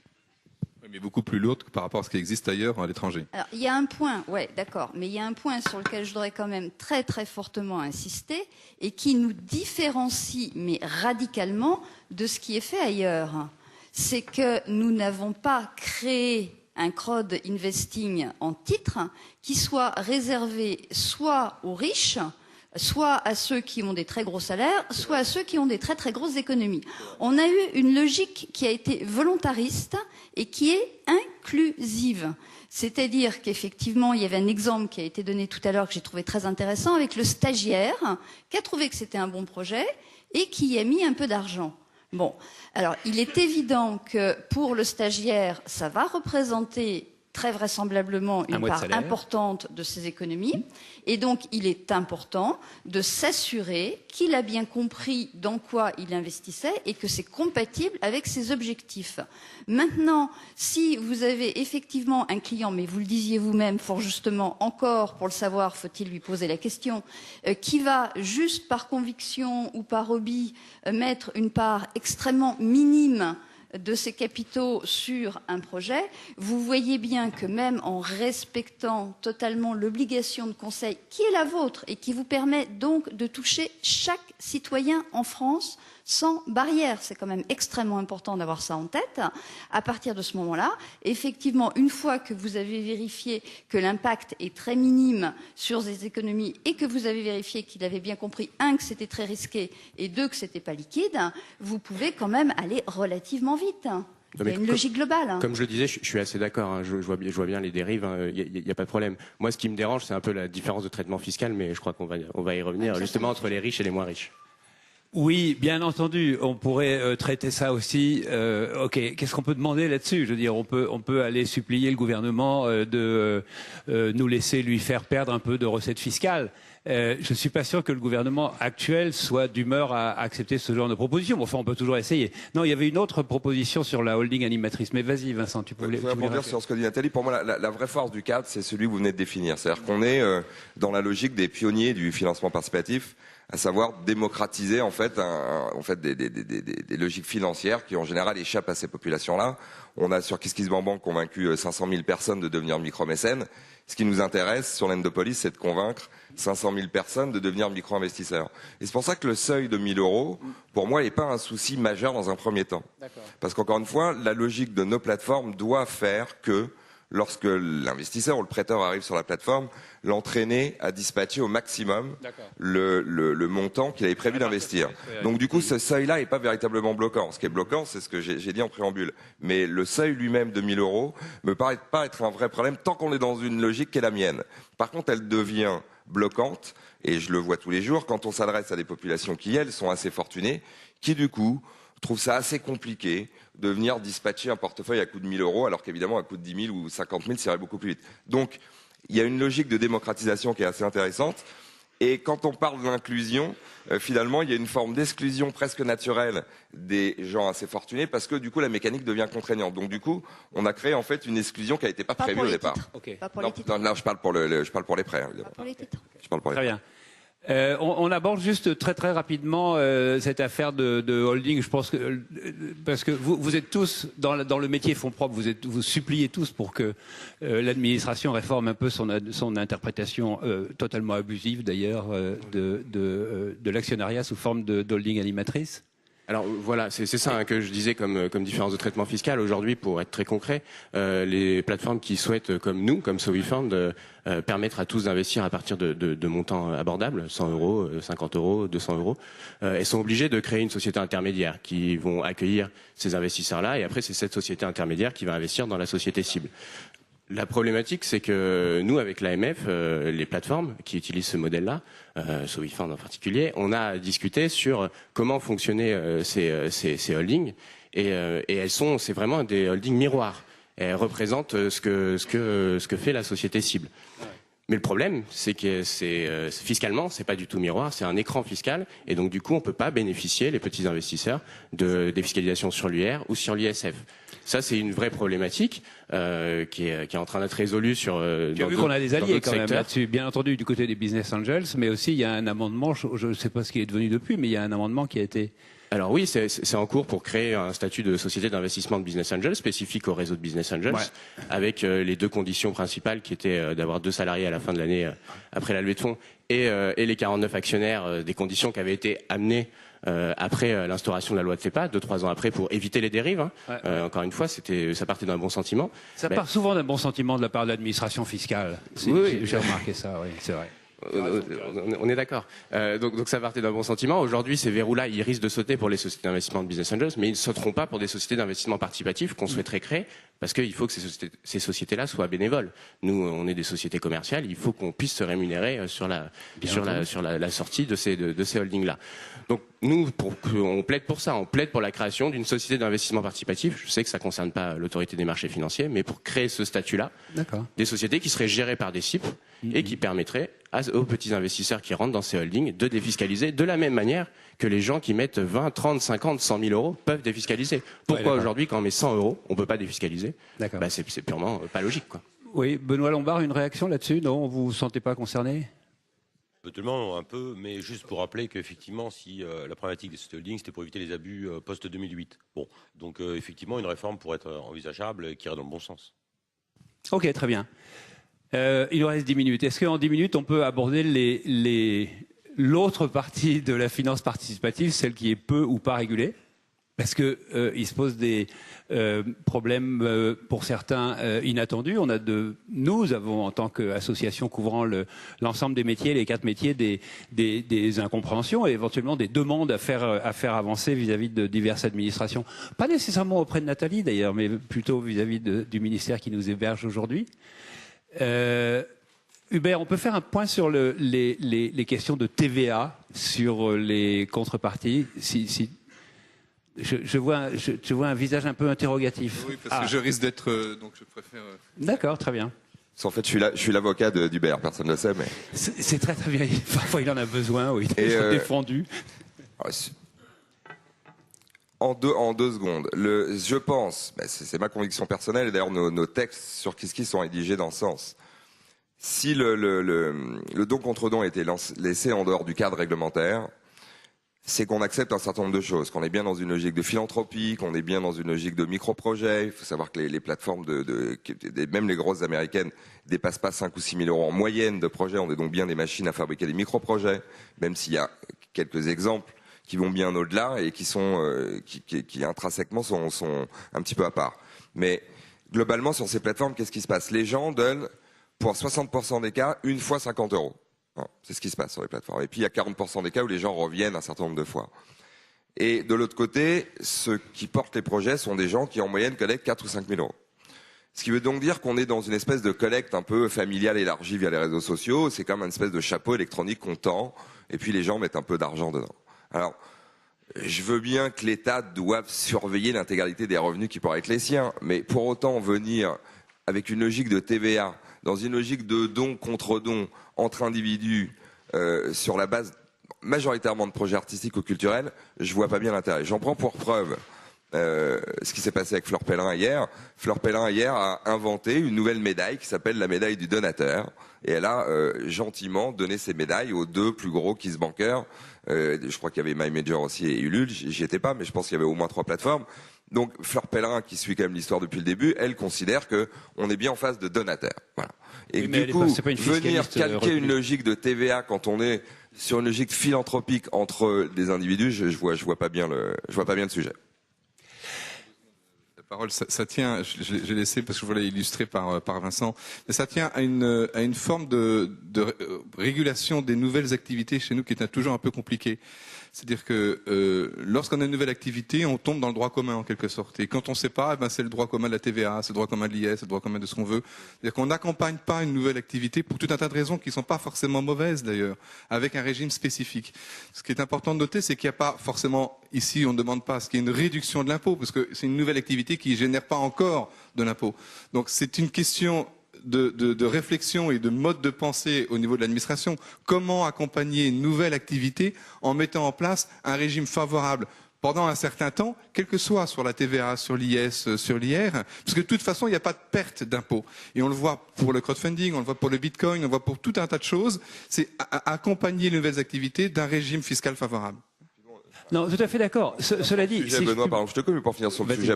Mais beaucoup plus lourde par rapport à ce qui existe ailleurs à l'étranger. Alors, il y a un point, ouais, d'accord, mais il y a un point sur lequel je voudrais quand même très très fortement insister et qui nous différencie, mais radicalement, de ce qui est fait ailleurs. C'est que nous n'avons pas créé un crowd investing en titres qui soit réservé soit aux riches, soit à ceux qui ont des très gros salaires, soit à ceux qui ont des très très grosses économies. On a eu une logique qui a été volontariste et qui est inclusive. C'est-à-dire qu'effectivement, il y avait un exemple qui a été donné tout à l'heure que j'ai trouvé très intéressant avec le stagiaire qui a trouvé que c'était un bon projet et qui y a mis un peu d'argent. Bon, alors il est évident que pour le stagiaire, ça va représenter très vraisemblablement une part importante de ses économies. Et donc, il est important de s'assurer qu'il a bien compris dans quoi il investissait et que c'est compatible avec ses objectifs. Maintenant, si vous avez effectivement un client, mais vous le disiez vous-même fort justement, encore pour le savoir, faut-il lui poser la question, qui va juste par conviction ou par hobby mettre une part extrêmement minime de ses capitaux sur un projet, vous voyez bien que même en respectant totalement l'obligation de conseil qui est la vôtre et qui vous permet donc de toucher chaque citoyen en France sans barrière, c'est quand même extrêmement important d'avoir ça en tête, à partir de ce moment-là, effectivement, une fois que vous avez vérifié que l'impact est très minime sur les économies et que vous avez vérifié qu'il avait bien compris, un, que c'était très risqué et deux, que c'était pas liquide, vous pouvez quand même aller relativement vite. Il y a une logique globale. Comme je le disais, je suis assez d'accord. Je vois bien les dérives. Il n'y a pas de problème. Moi, ce qui me dérange, c'est un peu la différence de traitement fiscal, mais je crois qu'on va y revenir, justement, entre les riches et les moins riches. Oui, bien entendu, on pourrait traiter ça aussi. Ok, qu'est-ce qu'on peut demander là-dessus? Je veux dire, on peut aller supplier le gouvernement de nous laisser lui faire perdre un peu de recettes fiscales. Je ne suis pas sûr que le gouvernement actuel soit d'humeur à accepter ce genre de proposition. Bon, enfin, on peut toujours essayer. Non, il y avait une autre proposition sur la holding animatrice. Mais vas-y, Vincent, tu voulais rebondir sur ce que dit Nathalie. Pour moi, la vraie force du cadre, c'est celui que vous venez de définir. C'est-à-dire qu'on est dans la logique des pionniers du financement participatif, à savoir démocratiser en fait des logiques financières qui en général échappent à ces populations-là. On a sur KissKissBankBank convaincu 500 000 personnes de devenir micro-mécènes. Ce qui nous intéresse sur l'Endopolis, c'est de convaincre 500 000 personnes de devenir micro-investisseurs. Et c'est pour ça que le seuil de 1 000 €, pour moi, n'est pas un souci majeur dans un premier temps. Parce qu'encore une fois, la logique de nos plateformes doit faire que lorsque l'investisseur ou le prêteur arrive sur la plateforme, l'entraîner à dispatcher au maximum le montant qu'il avait prévu d'investir. Donc du coup, ce seuil-là n'est pas véritablement bloquant. Ce qui est bloquant, c'est ce que j'ai dit en préambule. Mais le seuil lui-même de 1 000 € me paraît pas être un vrai problème tant qu'on est dans une logique qui est la mienne. Par contre, elle devient bloquante, et je le vois tous les jours, quand on s'adresse à des populations qui, elles, sont assez fortunées, qui du coup trouvent ça assez compliqué de venir dispatcher un portefeuille à coût de 1 000 €, alors qu'évidemment, à coût de 10 000 ou 50 000, ça irait beaucoup plus vite. Donc, il y a une logique de démocratisation qui est assez intéressante. Et quand on parle d'inclusion, finalement, il y a une forme d'exclusion presque naturelle des gens assez fortunés, parce que du coup, la mécanique devient contraignante. Donc, du coup, on a créé en fait une exclusion qui n'était pas prévue au départ. Pas pour les titres. Non, je parle pour les prêts. Évidemment. Pas pour les titres. Je parle pour les Très prêts. bien. On aborde juste très très rapidement cette affaire de holding. Je pense que parce que vous êtes tous dans le métier fonds propres, vous suppliez tous pour que l'administration réforme un peu son interprétation totalement abusive d'ailleurs de l'actionnariat sous forme d'holding animatrice. Alors voilà, c'est ça que je disais comme différence de traitement fiscal. Aujourd'hui, pour être très concret, les plateformes qui souhaitent, comme nous, comme Sovifund, permettre à tous d'investir à partir de montants abordables, 100 euros, 50 euros, 200 euros, elles sont obligées de créer une société intermédiaire qui vont accueillir ces investisseurs-là, et après c'est cette société intermédiaire qui va investir dans la société cible. La problématique, c'est que nous, avec l'AMF, les plateformes qui utilisent ce modèle-là, Sovifund en particulier, on a discuté sur comment fonctionnaient ces holdings, et c'est vraiment des holdings miroirs. Elles représentent ce que fait la société cible. Mais le problème, c'est que fiscalement, c'est pas du tout miroir, c'est un écran fiscal, et donc du coup, on peut pas bénéficier, les petits investisseurs, de défiscalisation sur l'UR ou sur l'ISF. Ça, c'est une vraie problématique qui est en train d'être résolue sur. Tu as vu qu'on a des alliés quand même là-dessus, bien entendu du côté des business angels, mais aussi il y a un amendement. Je ne sais pas ce qu'il est devenu depuis, mais il y a un amendement qui a été. Alors oui, c'est en cours pour créer un statut de société d'investissement de business angels spécifique au réseau de business angels, avec les deux conditions principales qui étaient d'avoir 2 salariés à la fin de l'année après la levée de fonds et les 49 actionnaires, des conditions qui avaient été amenées après l'instauration de la loi de FEPA, 2-3 ans après, pour éviter les dérives. Encore une fois, ça partait d'un bon sentiment. Ça part souvent d'un bon sentiment de la part de l'administration fiscale. Oui, j'ai remarqué ça, oui, c'est vrai. On est d'accord. Donc ça partait d'un bon sentiment. Aujourd'hui, ces verrous-là, ils risquent de sauter pour les sociétés d'investissement de business angels, mais ils ne sauteront pas pour des sociétés d'investissement participatif qu'on souhaiterait créer, parce qu'il faut que ces sociétés-là soient bénévoles. Nous, on est des sociétés commerciales, il faut qu'on puisse se rémunérer sur la sortie de ces holdings-là. Donc nous, on plaide pour ça, on plaide pour la création d'une société d'investissement participatif. Je sais que ça ne concerne pas l'autorité des marchés financiers, mais pour créer ce statut-là, des sociétés qui seraient gérées par des CIP et qui permettraient aux petits investisseurs qui rentrent dans ces holdings de défiscaliser de la même manière que les gens qui mettent 20, 30, 50, 100 000 euros peuvent défiscaliser. Pourquoi aujourd'hui, quand on met 100 euros, on ne peut pas défiscaliser ? C'est purement pas logique, quoi. Oui, Benoît Lombard, une réaction là-dessus ? Non, vous vous sentez pas concerné ? Totalement, un peu, mais juste pour rappeler qu'effectivement, si la problématique des holdings, c'était pour éviter les abus post-2008. Bon, donc effectivement, une réforme pourrait être envisageable et qui irait dans le bon sens. Ok, très bien. Il nous reste 10 minutes. Est-ce qu'en 10 minutes, on peut aborder l'autre partie de la finance participative, celle qui est peu ou pas régulée ? Parce que il se pose des problèmes pour certains inattendus. Nous avons, en tant qu'association couvrant l'ensemble des métiers, les 4 métiers, des incompréhensions et éventuellement des demandes à faire avancer vis-à-vis de diverses administrations. Pas nécessairement auprès de Nathalie d'ailleurs, mais plutôt vis-à-vis du ministère qui nous héberge aujourd'hui. Hubert, on peut faire un point sur les questions de TVA sur les contreparties. Je vois un visage un peu interrogatif. Oui, parce que je risque d'être... donc je préfère... D'accord, très bien. En fait, je suis l'avocat d'Hubert, personne ne le sait, mais... C'est très très bien. Parfois, il en a besoin, oui. Il est défendu. En deux secondes. Je pense, c'est ma conviction personnelle, et d'ailleurs nos textes sur KissKiss sont rédigés dans ce sens. Si le don contre don a été laissé en dehors du cadre réglementaire, c'est qu'on accepte un certain nombre de choses, qu'on est bien dans une logique de philanthropie, qu'on est bien dans une logique de micro-projets. Il faut savoir que les plateformes, même les grosses américaines, dépassent pas 5 ou 6 000 euros en moyenne de projets. On est donc bien des machines à fabriquer des micro-projets, même s'il y a quelques exemples qui vont bien au-delà et qui intrinsèquement sont un petit peu à part. Mais globalement, sur ces plateformes, qu'est-ce qui se passe ? Les gens donnent, pour 60% des cas, une fois 50 euros. C'est ce qui se passe sur les plateformes. Et puis il y a 40% des cas où les gens reviennent un certain nombre de fois. Et de l'autre côté, ceux qui portent les projets sont des gens qui en moyenne collectent 4 ou 5 000 euros. Ce qui veut donc dire qu'on est dans une espèce de collecte un peu familiale élargie via les réseaux sociaux. C'est comme une espèce de chapeau électronique qu'on tend, et puis les gens mettent un peu d'argent dedans. Alors, je veux bien que l'État doive surveiller l'intégralité des revenus qui pourraient être les siens, mais pour autant venir avec une logique de TVA, dans une logique de don contre don entre individus, sur la base majoritairement de projets artistiques ou culturels, je vois pas bien l'intérêt. J'en prends pour preuve ce qui s'est passé avec Fleur Pellerin hier. Fleur Pellerin hier a inventé une nouvelle médaille qui s'appelle la médaille du donateur. Et elle a gentiment donné ces médailles aux 2 plus gros KissBankers. Je crois qu'il y avait MyMajor aussi et Ulule. J'y étais pas, mais je pense qu'il y avait au moins 3 plateformes. Donc Fleur Pellerin, qui suit quand même l'histoire depuis le début, elle considère que on est bien en phase de donateur. Voilà. Et oui, du coup, venir calquer une logique de TVA quand on est sur une logique philanthropique entre des individus, je vois pas bien le sujet. La parole, ça tient. J'ai laissé parce que je voulais illustrer par Vincent. Mais ça tient à une forme de régulation des nouvelles activités chez nous qui est toujours un peu compliquée. C'est-à-dire que lorsqu'on a une nouvelle activité, on tombe dans le droit commun en quelque sorte. Et quand on ne sait pas, c'est le droit commun de la TVA, c'est le droit commun de l'IS, c'est le droit commun de ce qu'on veut. C'est-à-dire qu'on n'accompagne pas une nouvelle activité pour tout un tas de raisons qui ne sont pas forcément mauvaises d'ailleurs, avec un régime spécifique. Ce qui est important de noter, c'est qu'il n'y a pas forcément, ici on ne demande pas ce qu'il y ait une réduction de l'impôt, parce que c'est une nouvelle activité qui ne génère pas encore de l'impôt. Donc c'est une question de réflexion et de mode de pensée au niveau de l'administration. Comment accompagner une nouvelle activité en mettant en place un régime favorable pendant un certain temps, quel que soit sur la TVA, sur l'IS, sur l'IR, parce que de toute façon, il n'y a pas de perte d'impôt. Et on le voit pour le crowdfunding, on le voit pour le bitcoin, on le voit pour tout un tas de choses. C'est accompagner les nouvelles activités d'un régime fiscal favorable. Non, tout à fait d'accord. Cela dit... Benoît, pardon, je te coupe, mais pour finir sur le sujet,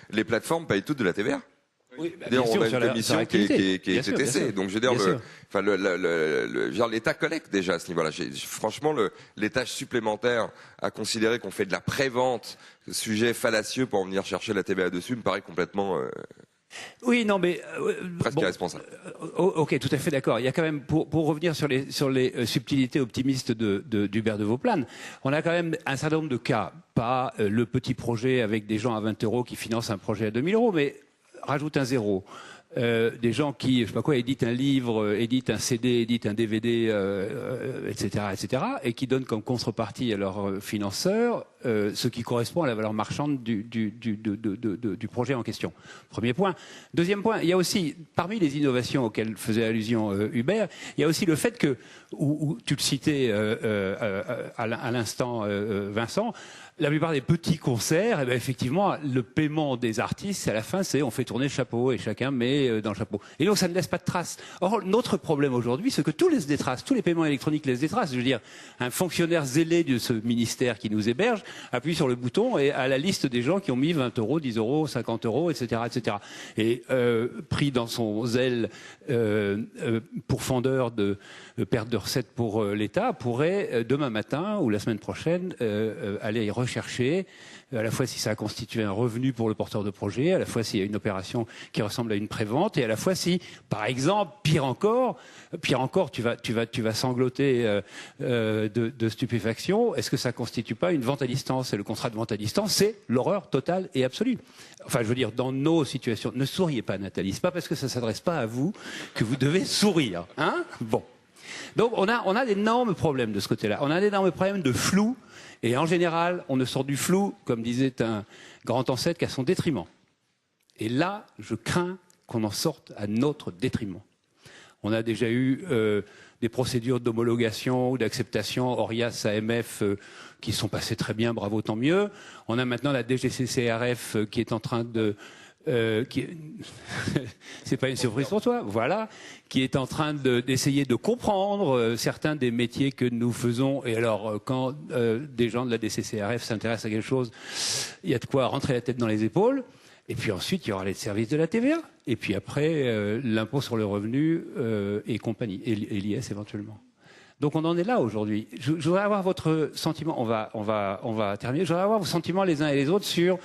les plateformes payent toutes de la TVA. Oui, on a une commission qui est TTC. Donc, je veux dire, l'État collecte déjà à ce niveau-là. Franchement, les tâches supplémentaires à considérer qu'on fait de la prévente, sujet fallacieux pour en venir chercher la TVA dessus, me paraît complètement... Oui, non, mais presque irresponsable. Ok, tout à fait d'accord. Il y a quand même, pour revenir sur les subtilités optimistes d'Hubert de Vauplane, on a quand même un certain nombre de cas. Pas le petit projet avec des gens à 20 € qui financent un projet à 2000 €, mais rajoute un zéro. Des gens qui, je sais pas quoi, éditent un livre, éditent un CD, éditent un DVD, etc., et qui donnent comme contrepartie à leurs financeurs ce qui correspond à la valeur marchande du projet en question. Premier point. Deuxième point, il y a aussi, parmi les innovations auxquelles faisait allusion Hubert, il y a aussi le fait que, où tu le citais à l'instant, Vincent, la plupart des petits concerts, effectivement, le paiement des artistes, à la fin, c'est on fait tourner le chapeau et chacun met dans le chapeau. Et donc, ça ne laisse pas de traces. Or, notre problème aujourd'hui, c'est que tout laisse des traces. Tous les paiements électroniques laissent des traces. Je veux dire, un fonctionnaire zélé de ce ministère qui nous héberge appuie sur le bouton et à la liste des gens qui ont mis 20 €, 10 €, 50 €, etc., etc. Et pris dans son zèle pourfendeur de perte de recettes pour l'État, pourrait demain matin ou la semaine prochaine aller rechercher à la fois si ça a constitué un revenu pour le porteur de projet, à la fois s'il y a une opération qui ressemble à une prévente, et à la fois si, par exemple, pire encore, tu vas sangloter de stupéfaction. Est-ce que ça constitue pas une vente à distance? Et le contrat de vente à distance, c'est l'horreur totale et absolue. Enfin, je veux dire, dans nos situations, ne souriez pas, Nathalie. C'est pas parce que ça s'adresse pas à vous que vous devez sourire, hein? Bon. Donc, on a d'énormes problèmes de ce côté-là. On a d'énormes problèmes de flou. Et en général, on ne sort du flou, comme disait un grand ancêtre, qu'à son détriment. Et là, je crains qu'on en sorte à notre détriment. On a déjà eu des procédures d'homologation ou d'acceptation Orias AMF qui sont passées très bien, bravo, tant mieux. On a maintenant la DGCCRF qui est en train de... c'est pas une surprise pour toi, voilà, qui est en train d'essayer de comprendre certains des métiers que nous faisons. Et alors, quand des gens de la DCCRF s'intéressent à quelque chose, il y a de quoi rentrer la tête dans les épaules. Et puis ensuite, il y aura les services de la TVA. Et puis après, l'impôt sur le revenu et compagnie, et l'IS éventuellement. Donc on en est là aujourd'hui. Je voudrais avoir votre sentiment, on va terminer, je voudrais avoir vos sentiments les uns et les autres sur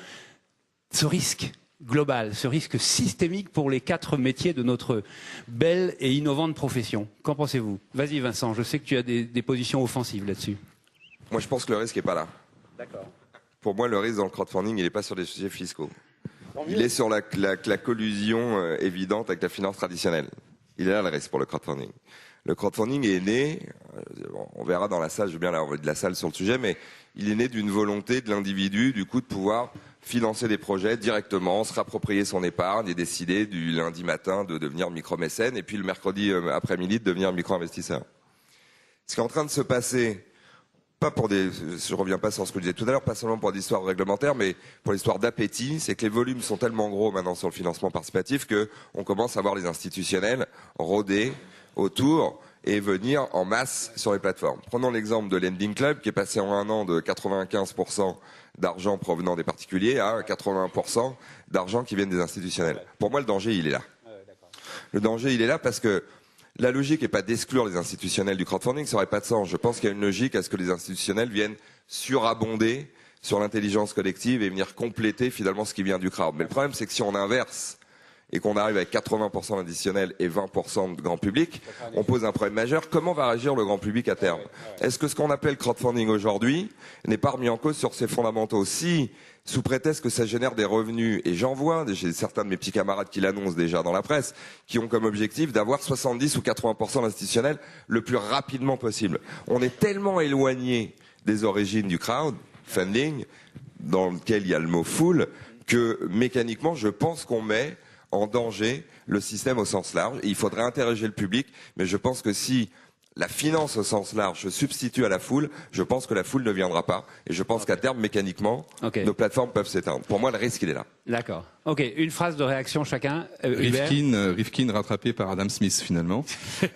ce risque global, ce risque systémique pour les 4 métiers de notre belle et innovante profession. Qu'en pensez-vous? Vas-y Vincent, je sais que tu as des positions offensives là-dessus. Moi je pense que le risque n'est pas là. D'accord. Pour moi le risque dans le crowdfunding, il n'est pas sur des sujets fiscaux. Il est sur la collusion évidente avec la finance traditionnelle. Il est là le risque pour le crowdfunding. Le crowdfunding est né, on verra dans la salle, je veux bien de la salle sur le sujet, mais il est né d'une volonté de l'individu, du coup, de pouvoir financer des projets directement, se rapproprier son épargne et décider du lundi matin de devenir micro-mécène et puis le mercredi après-midi de devenir micro-investisseur. Ce qui est en train de se passer je reviens pas sur ce que je disais tout à l'heure, pas seulement pour l'histoire réglementaire, mais pour l'histoire d'appétit, c'est que les volumes sont tellement gros maintenant sur le financement participatif que on commence à voir les institutionnels rôder autour et venir en masse sur les plateformes. Prenons l'exemple de Lending Club qui est passé en un an de 95% d'argent provenant des particuliers à 80% d'argent qui viennent des institutionnels. Pour moi, le danger, il est là. Le danger, il est là parce que la logique n'est pas d'exclure les institutionnels du crowdfunding, ça n'aurait pas de sens. Je pense qu'il y a une logique à ce que les institutionnels viennent surabonder sur l'intelligence collective et venir compléter finalement ce qui vient du crowd. Mais le problème, c'est que si on inverse et qu'on arrive avec 80% d'additionnel et 20% de grand public, on pose un problème majeur. Comment va réagir le grand public à terme? Est-ce que ce qu'on appelle crowdfunding aujourd'hui n'est pas remis en cause sur ses fondamentaux? Si, sous prétexte que ça génère des revenus, et j'en vois, j'ai certains de mes petits camarades qui l'annoncent déjà dans la presse, qui ont comme objectif d'avoir 70 ou 80% d'institutionnels le plus rapidement possible. On est tellement éloigné des origines du crowdfunding, dans lequel il y a le mot full, que mécaniquement, je pense qu'on met en danger le système au sens large. Et il faudrait interroger le public, mais je pense que si la finance au sens large se substitue à la foule, je pense que la foule ne viendra pas. Et je pense qu'à terme, mécaniquement, nos plateformes peuvent s'éteindre. Pour moi, le risque, il est là. D'accord. Ok, une phrase de réaction chacun. Rifkin rattrapé par Adam Smith, finalement.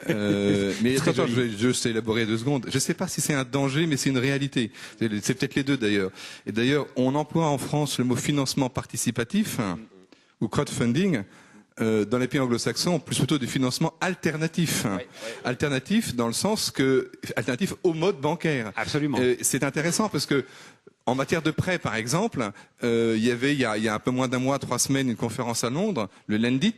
Mais attends, je vais juste élaborer 2 secondes. Je ne sais pas si c'est un danger, mais c'est une réalité. C'est peut-être les deux, d'ailleurs. Et d'ailleurs, on emploie en France le mot financement participatif ou crowdfunding. Dans les pays anglo-saxons, plutôt du financement alternatif. Alternatif dans le sens que alternatif au mode bancaire. Absolument. C'est intéressant parce que en matière de prêt, par exemple, il y a un peu moins d'un mois, 3 semaines, une conférence à Londres, le Lendit.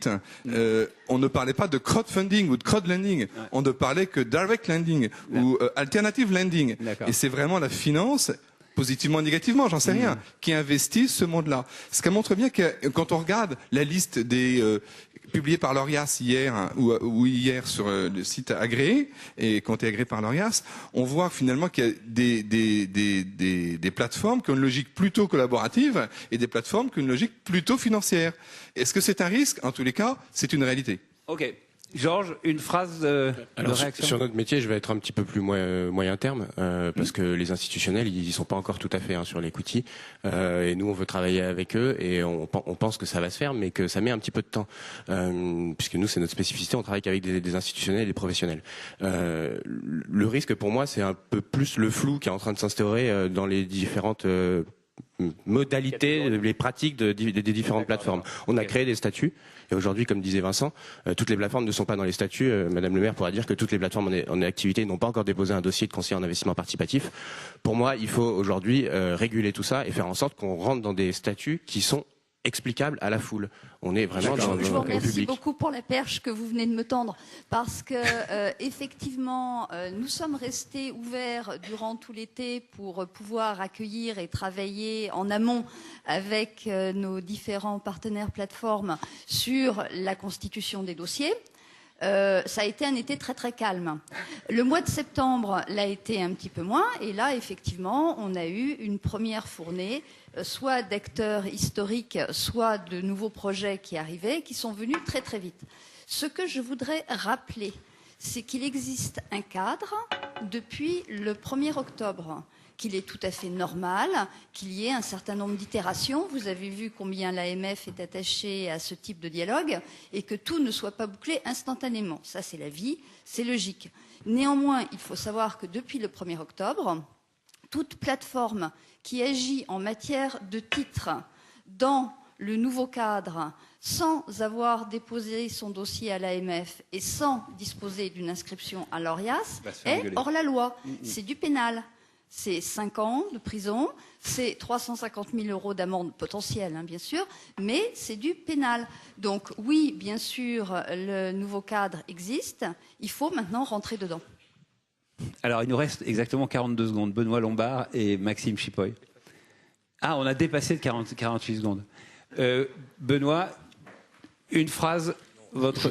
On ne parlait pas de crowdfunding ou de crowdlending. On ne parlait que direct lending ou alternative lending. Et c'est vraiment la finance, positivement ou négativement, j'en sais rien, qui investit ce monde-là. Ce qui montre bien que quand on regarde la liste des publiée par l'Orias hier ou hier sur le site agréé et quand est agréé par l'Orias, on voit finalement qu'il y a des plateformes qui ont une logique plutôt collaborative et des plateformes qui ont une logique plutôt financière. Est-ce que c'est un risque? En tous les cas, c'est une réalité. Ok. Georges, une phrase de réaction. Sur notre métier, je vais être un petit peu plus moyen terme, parce que les institutionnels, ils sont pas encore tout à fait sur l'equity, et nous, on veut travailler avec eux, et on pense que ça va se faire, mais que ça met un petit peu de temps, puisque nous, c'est notre spécificité, on travaille qu'avec des institutionnels et des professionnels. Le risque, pour moi, c'est un peu plus le flou qui est en train de s'instaurer dans les différentes modalités, les pratiques des différentes plateformes. On a créé des statuts et aujourd'hui, comme disait Vincent, toutes les plateformes ne sont pas dans les statuts. Madame le maire pourra dire que toutes les plateformes en activité n'ont pas encore déposé un dossier de conseiller en investissement participatif. Pour moi, il faut aujourd'hui réguler tout ça et faire en sorte qu'on rentre dans des statuts qui sont explicable à la foule. On est vraiment dans le public. Je vous remercie beaucoup pour la perche que vous venez de me tendre, parce que effectivement, nous sommes restés ouverts durant tout l'été pour pouvoir accueillir et travailler en amont avec nos différents partenaires plateformes sur la constitution des dossiers. Ça a été un été très très calme. Le mois de septembre l'a été un petit peu moins, et là effectivement on a eu une première fournée, soit d'acteurs historiques, soit de nouveaux projets qui arrivaient, qui sont venus très très vite. Ce que je voudrais rappeler, c'est qu'il existe un cadre depuis le 1er octobre, qu'il est tout à fait normal qu'il y ait un certain nombre d'itérations. Vous avez vu combien l'AMF est attachée à ce type de dialogue et que tout ne soit pas bouclé instantanément. Ça, c'est la vie, c'est logique. Néanmoins, il faut savoir que depuis le 1er octobre, toute plateforme qui agit en matière de titres dans le nouveau cadre sans avoir déposé son dossier à l'AMF et sans disposer d'une inscription à l'Orias est hors la loi. C'est du pénal. C'est 5 ans de prison, c'est 350 000 € d'amende potentielle, bien sûr, mais c'est du pénal. Donc oui, bien sûr, le nouveau cadre existe, il faut maintenant rentrer dedans. Alors, il nous reste exactement 42 secondes. Benoît Lombard et Maxime Chipoy. Ah, on a dépassé de 48 secondes. Benoît, une phrase...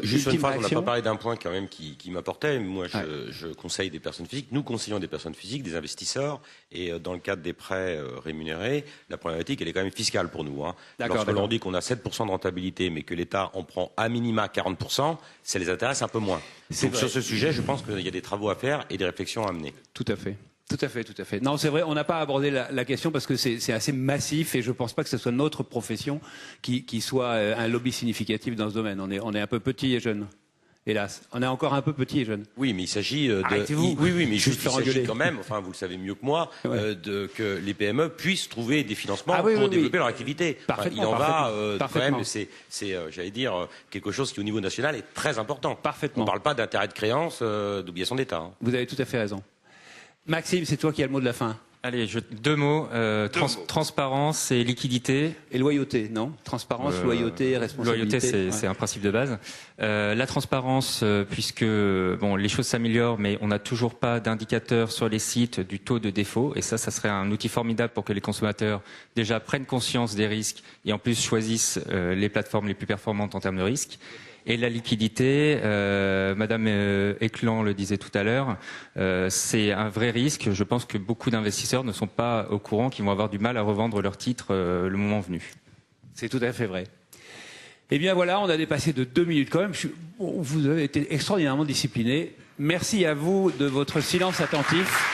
Juste une phrase, on n'a pas parlé d'un point quand même qui m'apportait. Moi, je conseille des personnes physiques. Nous conseillons des personnes physiques, des investisseurs. Et dans le cadre des prêts rémunérés, la problématique, elle est quand même fiscale pour nous. Lorsque l'on dit qu'on a 7% de rentabilité, mais que l'État en prend à minima 40%, ça les intéresse un peu moins. Donc sur ce sujet, je pense qu'il y a des travaux à faire et des réflexions à mener. Tout à fait. Tout à fait, tout à fait. Non, c'est vrai, on n'a pas abordé la question parce que c'est assez massif et je ne pense pas que ce soit notre profession qui soit un lobby significatif dans ce domaine. On est un peu petit et jeune. Hélas, on est encore un peu petit et jeune. Oui, mais il s'agit de. Arrêtez-vous. Oui, mais juste faire il s'agit engueuler. quand même. Enfin, vous le savez mieux que moi, Ouais. que les PME puissent trouver des financements Ah oui, pour oui, développer oui. leur activité. Enfin, il Parfaitement, en va quand parfaitement. même. C'est, j'allais dire, quelque chose qui au niveau national est très important. Parfaitement. On ne parle pas d'intérêt de créance, d'obligation d'État. Hein. Vous avez tout à fait raison. Maxime, c'est toi qui as le mot de la fin. Allez, deux mots, transparence et liquidité. Et loyauté, non? Transparence, loyauté, responsabilité. Loyauté, c'est un principe de base. La transparence, puisque bon, les choses s'améliorent, mais on n'a toujours pas d'indicateur sur les sites du taux de défaut. Et ça serait un outil formidable pour que les consommateurs déjà prennent conscience des risques et en plus choisissent les plateformes les plus performantes en termes de risques. Et la liquidité, Madame Éclan le disait tout à l'heure, c'est un vrai risque. Je pense que beaucoup d'investisseurs ne sont pas au courant qu'ils vont avoir du mal à revendre leurs titres le moment venu. C'est tout à fait vrai. Eh bien voilà, on a dépassé de 2 minutes quand même. Vous avez été extraordinairement discipliné. Merci à vous de votre silence attentif.